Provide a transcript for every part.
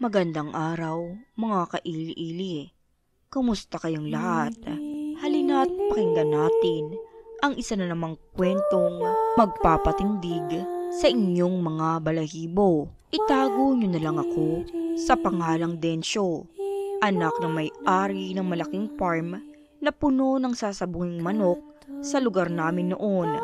Magandang araw, mga kaili-ili. Kumusta kayong lahat? Halina't pakinggan natin ang isa na namang kwentong magpapatindig sa inyong mga balahibo. Itago nyo na lang ako sa pangalang Densyo, anak ng may-ari ng malaking farm na puno ng sasabuhing manok sa lugar namin noon.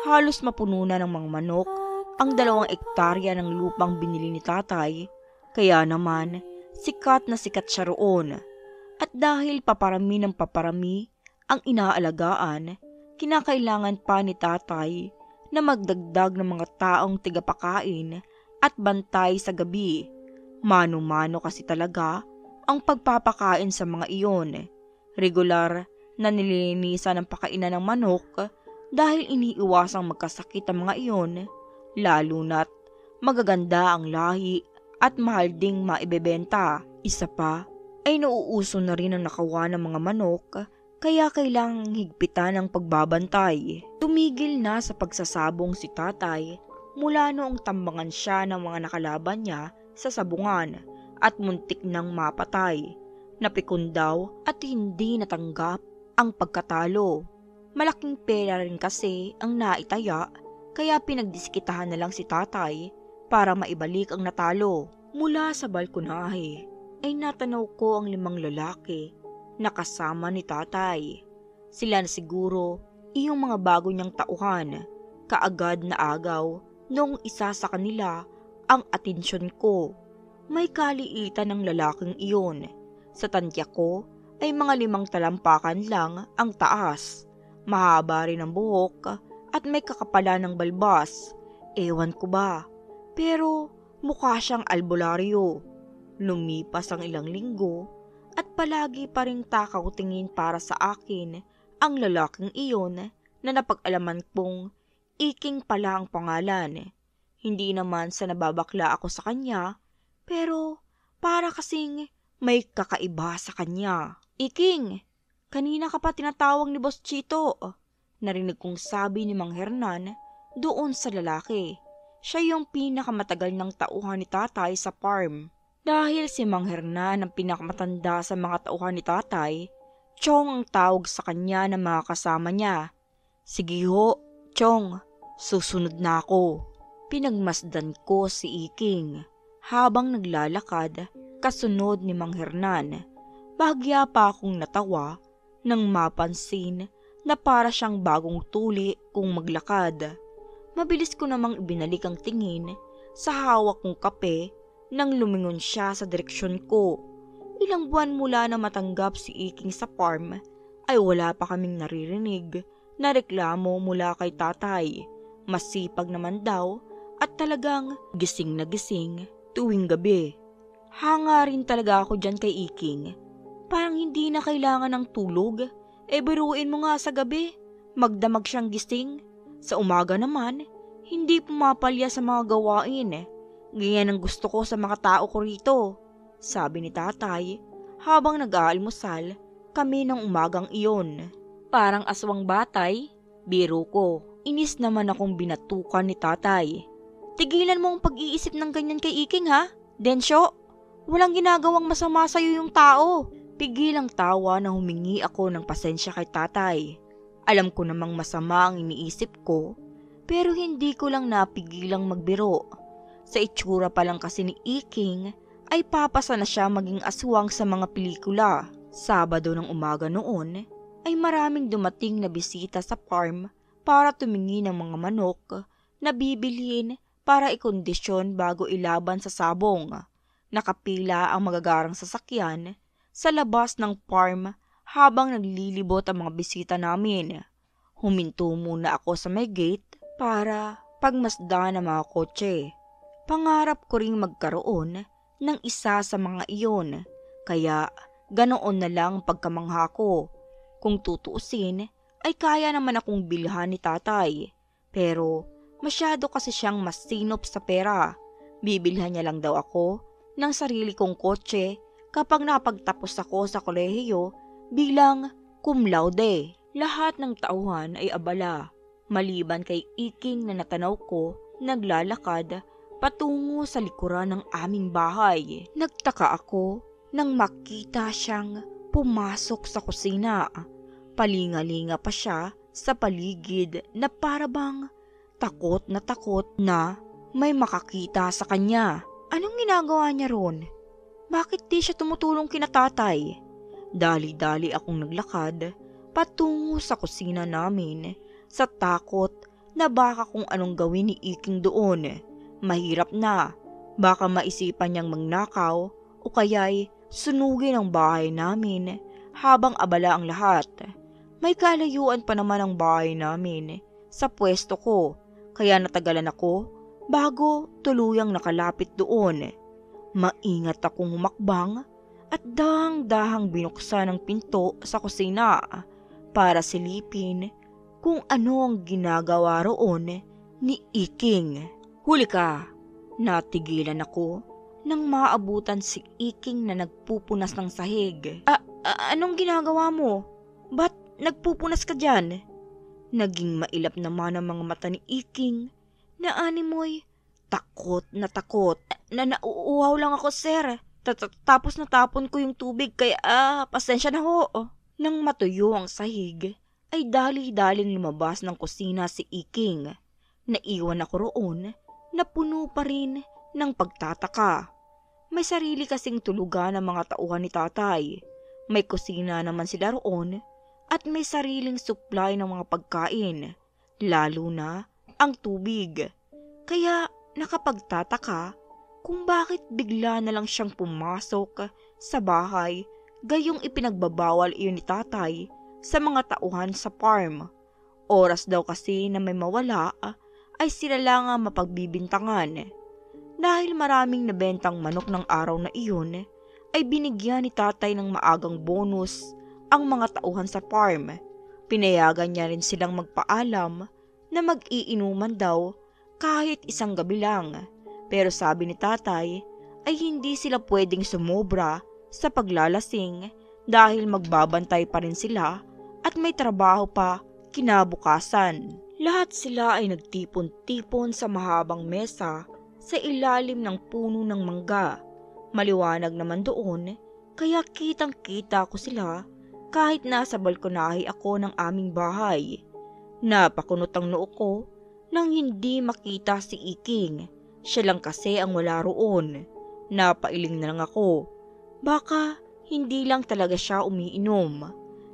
Halos mapuno na ng mga manok ang 2 ektarya ng lupang binili ni tatay. Kaya naman, sikat na sikat siya roon. At dahil paparami ng paparami ang inaalagaan, kinakailangan pa ni tatay na magdagdag ng mga taong tigapakain at bantay sa gabi. Mano-mano kasi talaga ang pagpapakain sa mga iyon. Regular na nililinisan ang pakainan ng manok dahil iniiwasang magkasakit ang mga iyon, lalo na't magaganda ang lahi at mahal ding maibebenta. Isa pa ay nauuso na rin ang nakawa ng mga manok, kaya kailangang higpitan ang pagbabantay. Tumigil na sa pagsasabong si tatay mula noong tambangan siya ng mga nakalaban niya sa sabungan at muntik nang mapatay. Napikon daw at hindi natanggap ang pagkatalo. Malaking pera rin kasi ang naitaya, kaya pinagdiskitahan na lang si tatay para maibalik ang natalo. Mula sa balkonahe ay natanaw ko ang 5 lalaki na kasama ni tatay. Sila na siguro iyong mga bago niyang tauhan. Kaagad na agaw nung isa sa kanila ang atensyon ko. May kaliitan ng lalaking iyon. Sa tantya ko ay mga 5 talampakan lang ang taas. Mahaba rin ang buhok at may kakapalan ng balbas. Ewan ko ba, pero mukha siyang albularyo. Lumipas ang ilang linggo at palagi pa ring takaw tingin para sa akin ang lalaking iyon na napag-alaman kong Iking pala ang pangalan. Hindi naman sa nababakla ako sa kanya, pero para kasing may kakaiba sa kanya. Iking, kanina ka pa tinatawag ni Boss Chito, narinig kong sabi ni Mang Hernan doon sa lalaki. Siya yung pinakamatagal ng tauhan ni tatay sa farm. Dahil si Mang Hernan ang pinakamatanda sa mga tauhan ni tatay, Chong ang tawag sa kanya ng mga kasama niya. Sige ho, Chong, susunod na ako. Pinagmasdan ko si Iking habang naglalakad kasunod ni Mang Hernan. Bahagya pa akong natawa nang mapansin na para siyang bagong tuli kung maglakad. Mabilis ko namang ibinalik ang tingin sa hawak kong kape nang lumingon siya sa direksyon ko. Ilang buwan mula na matanggap si Iking sa farm ay wala pa kaming naririnig na reklamo mula kay tatay. Masipag naman daw at talagang gising na gising tuwing gabi. Hanga rin talaga ako dyan kay Iking. Parang hindi na kailangan ng tulog. Biruin mo nga sa gabi, magdamag siyang gising. Sa umaga naman, hindi pumapalya sa mga gawain. Ganyan ang gusto ko sa mga tao ko rito, sabi ni tatay habang nag-aalmusal kami ng umagang iyon. Parang aswang batay, biro ko. Inis naman akong binatukan ni tatay. Tigilan mo ang pag-iisip ng ganyan kay Iking ha, Densyo. Walang ginagawang masama sa'yo yung tao. Pigilang tawa na humingi ako ng pasensya kay tatay. Alam ko namang masama ang iniisip ko, pero hindi ko lang napigilang magbiro. Sa itsura pa lang kasi ni Iking ay papasa na siya maging aswang sa mga pelikula. Sabado ng umaga noon ay maraming dumating na bisita sa farm para tumingin ng mga manok na bibilhin para ikondisyon bago ilaban sa sabong. Nakapila ang magagarang sasakyan sa labas ng farm habang naglilibot ang mga bisita namin. Huminto muna ako sa may gate para pagmasdan ang mga kotse. Pangarap ko ring magkaroon ng isa sa mga iyon, kaya ganoon na lang pagkamangha ko. Kung tutuusin ay kaya naman akong bilhan ni tatay, pero masyado kasi siyang masinop sa pera. Bibilhan niya lang daw ako ng sarili kong kotse kapag napagtapos ako sa kolehiyo bilang cum laude. Lahat ng tauhan ay abala, maliban kay Iking na natanaw ko naglalakad patungo sa likuran ng aming bahay. Nagtaka ako nang makita siyang pumasok sa kusina. Palingalinga pa siya sa paligid na parabang takot na may makakita sa kanya. Anong ginagawa niya ron? Bakit di siya tumutulong kina tatay? Dali-dali akong naglakad patungo sa kusina namin sa takot na baka kung anong gawin ni Iking doon. Mahirap na, baka maisipan niyang magnakaw o kaya'y sunugin ang bahay namin habang abala ang lahat. May kalayuan pa naman ang bahay namin sa pwesto ko, kaya natagalan ako bago tuluyang nakalapit doon. Maingat akong humakbang at dahang-dahang binuksan ang pinto sa kusina para silipin kung ano ang ginagawa roon ni Iking. Huli ka! Natigilan ako nang maabutan si Iking na nagpupunas ng sahig. Anong ginagawa mo? Ba't nagpupunas ka dyan? Naging mailap naman ang mga mata ni Iking na animoy takot. Na nauuhaw lang ako, sir. Tapos natapon ko yung tubig kaya pasensya na ho. Nang matuyo ang sahig ay dali-daling lumabas ng kusina si Iking. Naiwan ako roon na puno pa rin ng pagtataka. May sarili kasing tulugan ng mga tauhan ni tatay. May kusina naman sila roon at may sariling supply ng mga pagkain, lalo na ang tubig. Kaya nakapagtataka kung bakit bigla na lang siyang pumasok sa bahay gayong ipinagbabawal iyon ni tatay sa mga tauhan sa farm. Oras daw kasi na may mawala ay sila lang ang mapagbibintangan. Dahil maraming nabentang manok ng araw na iyon, ay binigyan ni tatay ng maagang bonus ang mga tauhan sa farm. Pinayagan niya rin silang magpaalam na mag-iinuman daw kahit isang gabi lang. Pero sabi ni tatay ay hindi sila pwedeng sumobra sa paglalasing dahil magbabantay pa rin sila at may trabaho pa kinabukasan. Lahat sila ay nagtipon-tipon sa mahabang mesa sa ilalim ng puno ng mangga. Maliwanag naman doon, kaya kitang-kita ko sila kahit nasa balkonahe ako ng aming bahay. Napakunot ang noo ko nang hindi makita si Iking. Siya lang kasi ang wala roon. Napailing na lang ako. Baka hindi lang talaga siya umiinom.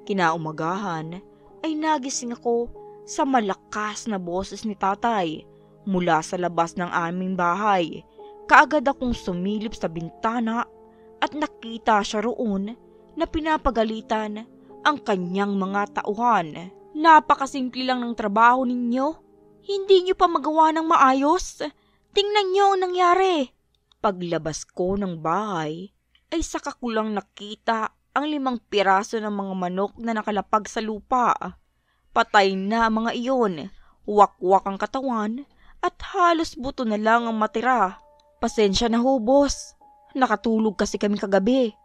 Kinaumagahan ay nagising ako sa malakas na boses ni tatay mula sa labas ng aming bahay. Kaagad akong sumilip sa bintana at nakita siya roon na pinapagalitan ang kanyang mga tauhan. Napakasimple lang ng trabaho ninyo. Hindi niyo pa magawa ng maayos. Tingnan niyo ang nangyari. Paglabas ko ng bahay ay saka ko lang nakita ang 5 piraso ng mga manok na nakalapag sa lupa. Patay na ang mga iyon. Wakwak ang katawan at halos buto na lang ang matira. Pasensya na ho, boss. Nakatulog kasi kami kagabi.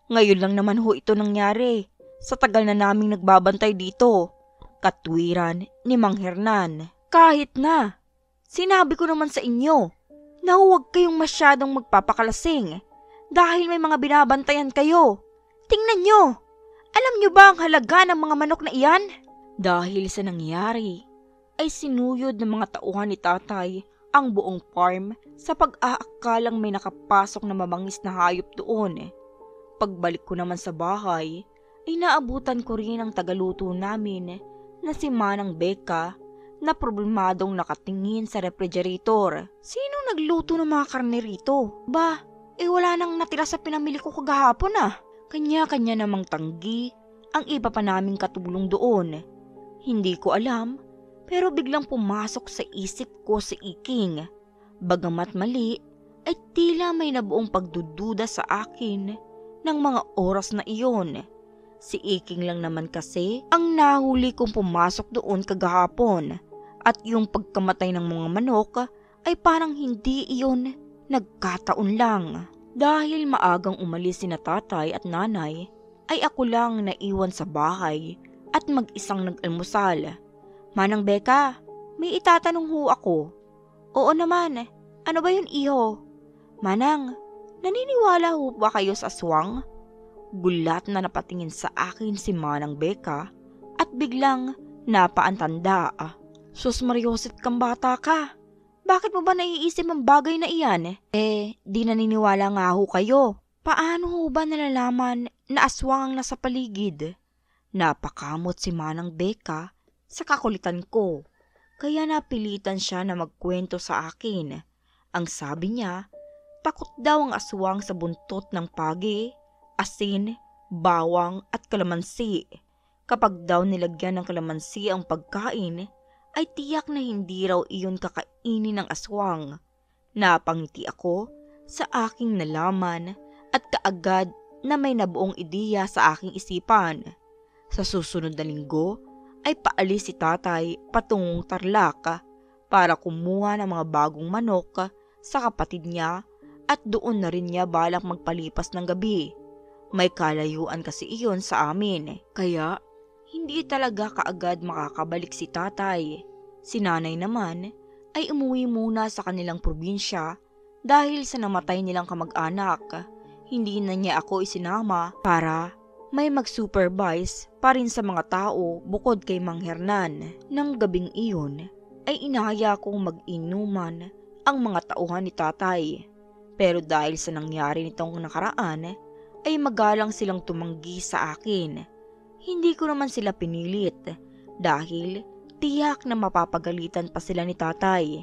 Ngayon lang naman ho ito nangyari. Sa tagal na naming nagbabantay dito. Katwiran ni Mang Hernan. Kahit na. Sinabi ko naman sa inyo na huwag kayong masyadong magpapakalasing dahil may mga binabantayan kayo. Tingnan nyo. Alam nyo ba ang halaga ng mga manok na iyan? Dahil sa nangyari, ay sinuyod ng mga tauhan ni tatay ang buong farm sa pag-aakalang may nakapasok na mabangis na hayop doon. Pagbalik ko naman sa bahay, ay naabutan ko rin ang tagaluto namin na si Manang Becca na problemadong nakatingin sa refrigerator. Sino nagluto ng mga karne rito? Wala nang natira sa pinamili ko kagahapon ah. Kanya-kanya namang tanggi ang iba pa naming katulong doon. Hindi ko alam, pero biglang pumasok sa isip ko si Iking. Bagamat mali, ay tila may nabuong pagdududa sa akin ng mga oras na iyon. Si Iking lang naman kasi ang nahuli kong pumasok doon kagahapon at yung pagkamatay ng mga manok ay parang hindi iyon nagkataon lang. Dahil maagang umalis sina tatay at nanay, ay ako lang naiwan sa bahay at mag-isang nag-almusal. Manang Becca, may itatanong ho ako. Oo naman, Ano ba yun, iho? Manang, naniniwala ho ba kayo sa aswang? Gulat na napatingin sa akin si Manang Becca at biglang napaantanda. Sus Marioset kang bata ka. Bakit mo ba naiisip ang bagay na iyan? Di naniniwala nga ho kayo. Paano ho ba nalalaman na aswang ang nasa paligid? Napakamot si Manang Becca sa kakulitan ko. Kaya napilitan siya na magkwento sa akin. Ang sabi niya, takot daw ang aswang sa buntot ng pagi, asin, bawang at kalamansi. Kapag daw nilagyan ng kalamansi ang pagkain, ay tiyak na hindi raw iyon kakainin ng aswang. Napangiti ako sa aking nalaman at kaagad na may nabuong ideya sa aking isipan. Sa susunod na linggo ay paalis si tatay patungong Tarlac para kumuha ng mga bagong manok sa kapatid niya at doon na rin niya balak magpalipas ng gabi. May kalayuan kasi iyon sa amin, kaya hindi talaga kaagad makakabalik si tatay. Si nanay naman ay umuwi muna sa kanilang probinsya dahil sa namatay nilang kamag-anak. Hindi na niya ako isinama para may mag-supervise pa rin sa mga tao bukod kay Mang Hernan. Nang gabing iyon ay inaya kong mag-inuman ang mga tauhan ni tatay. Pero dahil sa nangyari nitong nakaraan ay magalang silang tumanggi sa akin. Hindi ko naman sila pinilit dahil tiyak na mapapagalitan pa sila ni tatay.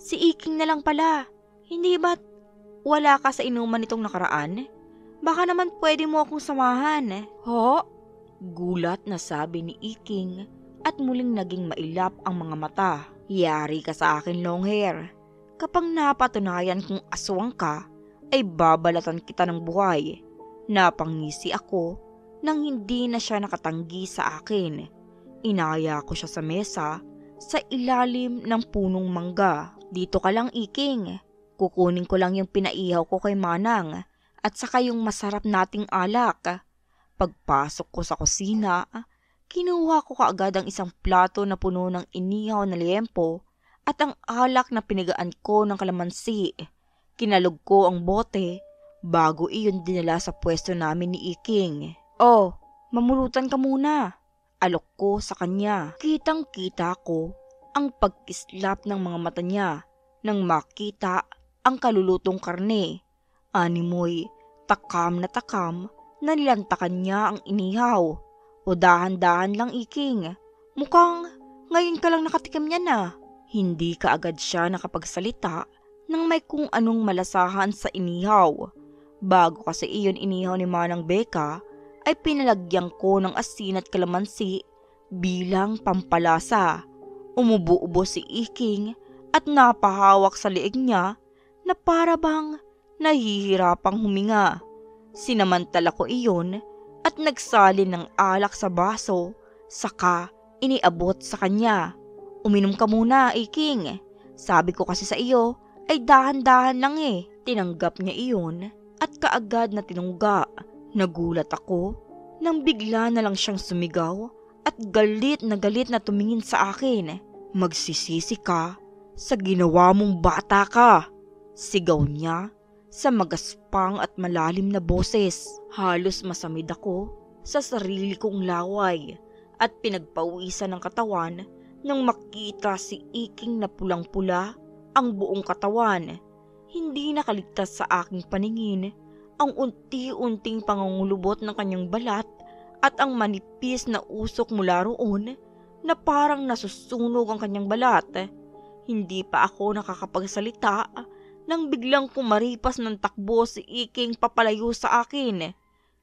Si Iking na lang pala, hindi ba't wala ka sa inuman nitong nakaraan? Baka naman pwede mo akong samahan. Ho? Gulat na sabi ni Iking at muling naging mailap ang mga mata. Yari ka sa akin, Longhair. Kapag napatunayan kong aswang ka, ay babalatan kita ng buhay. Napangisi ako nang hindi na siya nakatanggi sa akin. Inaya ko siya sa mesa sa ilalim ng punong mangga. Dito ka lang, Iking. Kukunin ko lang yung pinaihaw ko kay Manang at saka yung masarap nating alak. Pagpasok ko sa kusina, kinuha ko kaagad ang isang plato na puno ng inihaw na liempo at ang alak na pinigaan ko ng kalamansi. Kinalog ko ang bote bago iyon dinala sa pwesto namin ni Iking. Oh, mamulutan ka muna. Alok ko sa kanya. Kitang-kita ko ang pagkislap ng mga mata niya nang makita ang kalulutong karne. Animoy, takam na nilantakan niya ang inihaw. O dahan-dahan lang, Iking. Mukhang ngayon ka lang nakatikim niya na. Hindi kaagad siya nakapagsalita nang may kung anong malasahan sa inihaw. Bago kasi iyon inihaw ni Manang Becca, ay pinalagyan ko ng asin at kalamansi bilang pampalasa. Umubo-ubo si Iking at napahawak sa leeg niya na para bang nahihirapang huminga. Sinamantala ko iyon at nagsalin ng alak sa baso, saka iniabot sa kanya. Uminom ka muna, Iking. Sabi ko kasi sa iyo ay dahan-dahan lang eh. Tinanggap niya iyon at kaagad na tinungga. Nagulat ako nang bigla na lang siyang sumigaw at galit na tumingin sa akin. Magsisisi ka sa ginawa mong bata ka. Sigaw niya sa magaspang at malalim na boses. Halos masamid ako sa sarili kong laway at pinagpawisan ng katawan nang makita si Iking na pulang-pula ang buong katawan. Hindi nakaligtas sa aking paningin ang unti-unting pangungulubot ng kanyang balat at ang manipis na usok mula roon na parang nasusunog ang kanyang balat. Hindi pa ako nakakapagsalita nang biglang kumaripas ng takbo si Iking papalayo sa akin.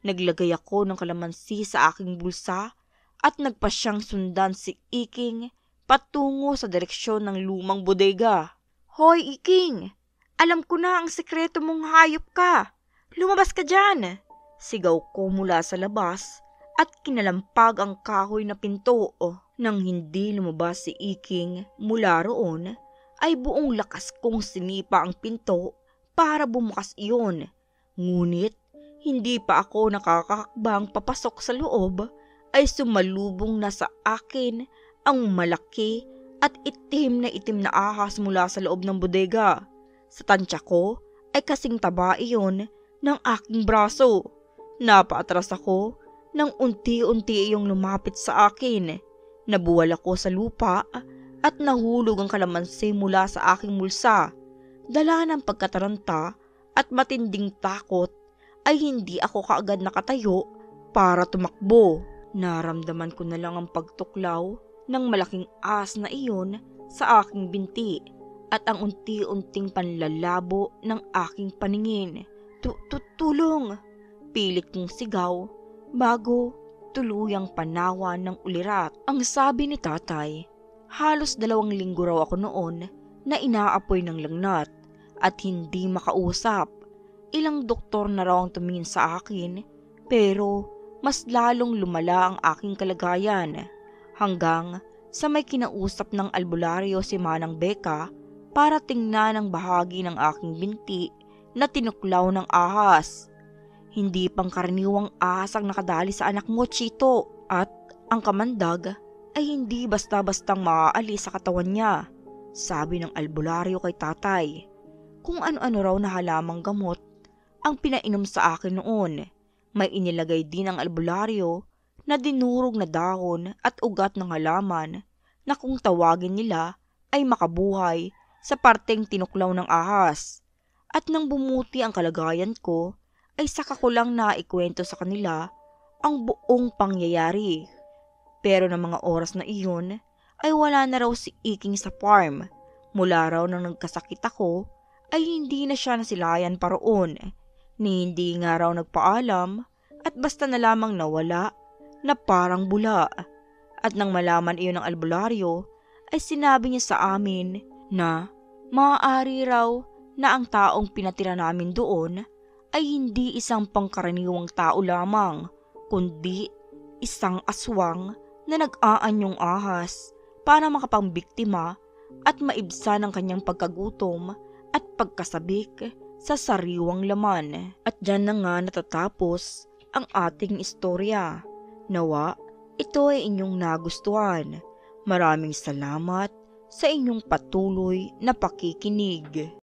Naglagay ako ng kalamansi sa aking bulsa at nagpasyang sundan si Iking patungo sa direksyon ng lumang bodega. Hoy, Iking! Alam ko na ang sekreto mong hayop ka! Lumabas ka dyan! Sigaw ko mula sa labas at kinalampag ang kahoy na pinto. Nang hindi lumabas si Iking mula roon, ay buong lakas kong sinipa ang pinto para bumukas iyon. Ngunit hindi pa ako nakakakakbang papasok sa loob ay sumalubong na sa akin ang malaki at itim na ahas mula sa loob ng bodega. Sa tansya ko ay kasing taba iyon ng aking braso. Napaatras ako nang unti-unti iyong lumapit sa akin. Nabuwal ako sa lupa at nahulog ang kalamansi mula sa aking mulsa. Dala ng pagkataranta at matinding takot ay hindi ako kaagad nakatayo para tumakbo. Naramdaman ko na lang ang pagtuklaw ng malaking ahas na iyon sa aking binti at ang unti-unting panlalabo ng aking paningin. Tulong! Pilit kong sigaw bago tuluyang panawan ng ulirat. Ang sabi ni tatay, halos 2 linggo raw ako noon na inaapoy ng lagnat at hindi makausap. Ilang doktor na raw ang tumingin sa akin pero mas lalong lumala ang aking kalagayan hanggang sa may kinausap ng albularyo si Manang Becca para tingnan ang bahagi ng aking binti na tinuklaw ng ahas. Hindi pangkaraniwang ahas ang nakadali sa anak mo, Chito, at ang kamandag ay hindi basta-bastang maaalis sa katawan niya, sabi ng albularyo kay tatay. Kung ano-ano raw na halamang gamot ang pinainom sa akin noon. May inilagay din ang albularyo na dinurog na dahon at ugat ng halaman na kung tawagin nila ay makabuhay sa parteng tinuklaw ng ahas. At nang bumuti ang kalagayan ko, ay saka ko lang naikwento sa kanila ang buong pangyayari. Pero ng mga oras na iyon ay wala na raw si Iking sa farm. Mula raw nang nagkasakit ako ay hindi na siya nasilayan pa roon. Ni hindi nga raw nagpaalam at basta na lamang nawala na parang bula. At nang malaman iyon ng albularyo ay sinabi niya sa amin na maaari raw na ang taong pinatira namin doon ay hindi isang pangkaraniwang tao lamang, kundi isang aswang na nag-aanyong ahas para makapangbiktima at maibsan ang kanyang pagkagutom at pagkasabik sa sariwang laman. At dyan na nga natatapos ang ating istorya. Nawa, ito ay inyong nagustuhan. Maraming salamat sa inyong patuloy na pakikinig.